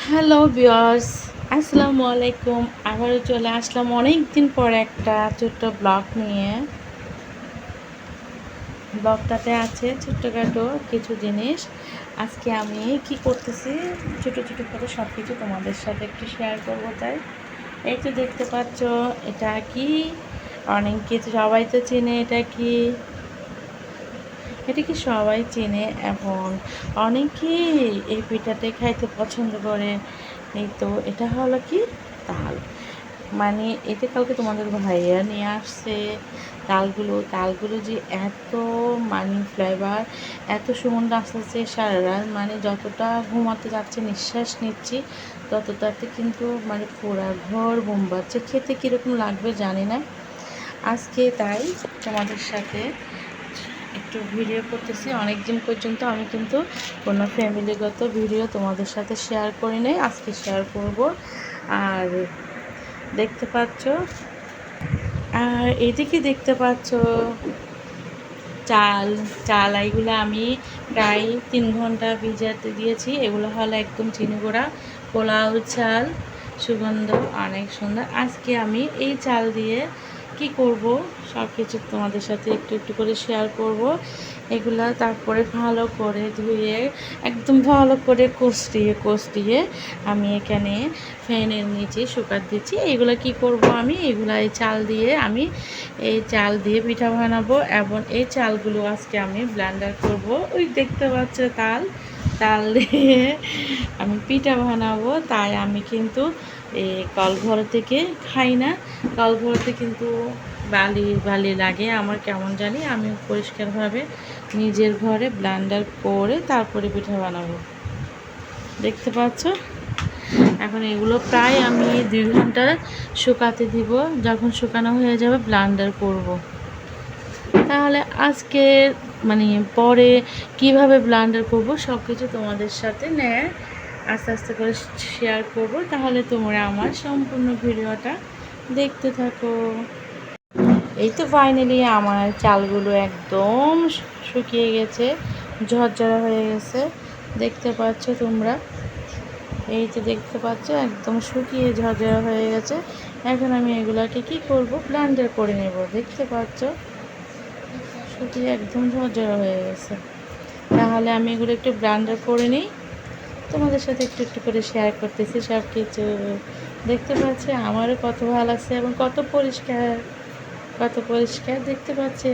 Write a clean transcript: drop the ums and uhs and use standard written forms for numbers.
Hello viewers, আসসালামু আলাইকুম। আবারও চলে আসলাম অনেক দিন পর একটা ছোট্ট ব্লগ নিয়ে। ব্লগটাতে আছে ছোট্টখাটো কিছু জিনিস। আজকে আমি কি করতেছি ছোটো ছোটো করে সব কিছু তোমাদের সাথে একটু শেয়ার করব। তাই এই তো দেখতে পাচ্ছ, এটা কি অনেক কিছু সবাই তো চেনে। এটা কি সবাই চেনে এবং অনেকেই এই পিঠাতে খাইতে পছন্দ করে। এই তো এটা হলো কি তাল, মানে এটা কালকে তোমাদের ভাইয়া নিয়ে আসছে। তালগুলো যে এত মানে ফ্লেভার, এত সুগন্ধ আসতেছে সারা রাত, মানে যতটা ঘুমাতে যাচ্ছে নিঃশ্বাস নিচ্ছি ততটাতে কিন্তু মানে পুরা ঘর বোমবাচ্ছে। খেতে কীরকম লাগবে জানি না। আজকে তাই তোমাদের সাথে একটু ভিডিও করতেছি। অনেক দিন পর্যন্ত আমি কিন্তু কোনো ফ্যামিলিগত ভিডিও তোমাদের সাথে শেয়ার করি নাই, আজকে শেয়ার করব। আর দেখতে পাচ্ছ, আর এদিকে দেখতে পাচ্ছ চাল চাল এইগুলো আমি প্রায় 3 ঘন্টা ভিজাতে দিয়েছি। এগুলো হলো একদম চিনি গুঁড়া পোলাও চাল, সুগন্ধ অনেক সুন্দর। আজকে আমি এই চাল দিয়ে কি করব সব কিছু তোমাদের সাথে একটু একটু করে শেয়ার করব। এগুলা তারপরে ভালো করে ধুয়ে একদম ভালো করে কষিয়ে আমি এখানে ফ্যানের নিচে শুকাতে দিচ্ছি। এগুলো কি করব আমি এগুলা এই চাল দিয়ে পিঠা বানাবো এবং এই চালগুলো আজকে আমি ব্লেন্ডার করব। ওই দেখতে পাচ্ছ তাল তাল দিয়ে আমি পিঠা বানাবো। তাই আমি কিন্তু এই কলঘর থেকে খাই না। কলঘরতে কিন্তু বালি বালি লাগে আমার কেমন জানি। আমি পরিষ্কারভাবে নিজের ঘরে ব্লেন্ডার করে তারপরে পিঠা বানাবো। দেখতে পাচ্ছ, এখন এগুলো প্রায় আমি 2 ঘন্টা শুকাতে দিব। যখন শুকানো হয়ে যাবে ব্লেন্ডার করব। তাহলে আজকে মানে পরে কিভাবে ব্লেন্ডার করব সব কিছু তোমাদের সাথে আস্তে আস্তে করে শেয়ার করব। তাহলে তোমরা আমার সম্পূর্ণ ভিডিওটা দেখতে থাকো। এই তো ফাইনালি আমার চালগুলো একদম শুকিয়ে গেছে, ঝরঝরা হয়ে গেছে। দেখতে পাচ্ছ তোমরা, এই তো দেখতে পাচ্ছ একদম শুকিয়ে ঝরঝরা হয়ে গেছে। এখন আমি এগুলাকে কি করব ব্লেন্ডার করে নেব। দেখতে পাচ্ছ শুকিয়ে একদম ঝরঝরা হয়ে গেছে। তাহলে আমি এগুলো একটু ব্লেন্ডার করে নিই, তোমাদের সাথে একটু একটু করে শেয়ার করতেছি সব কিছু। দেখতে পাচ্ছি আমারও কত ভালো লাগছে এবং কত পরিষ্কার দেখতে পাচ্ছে।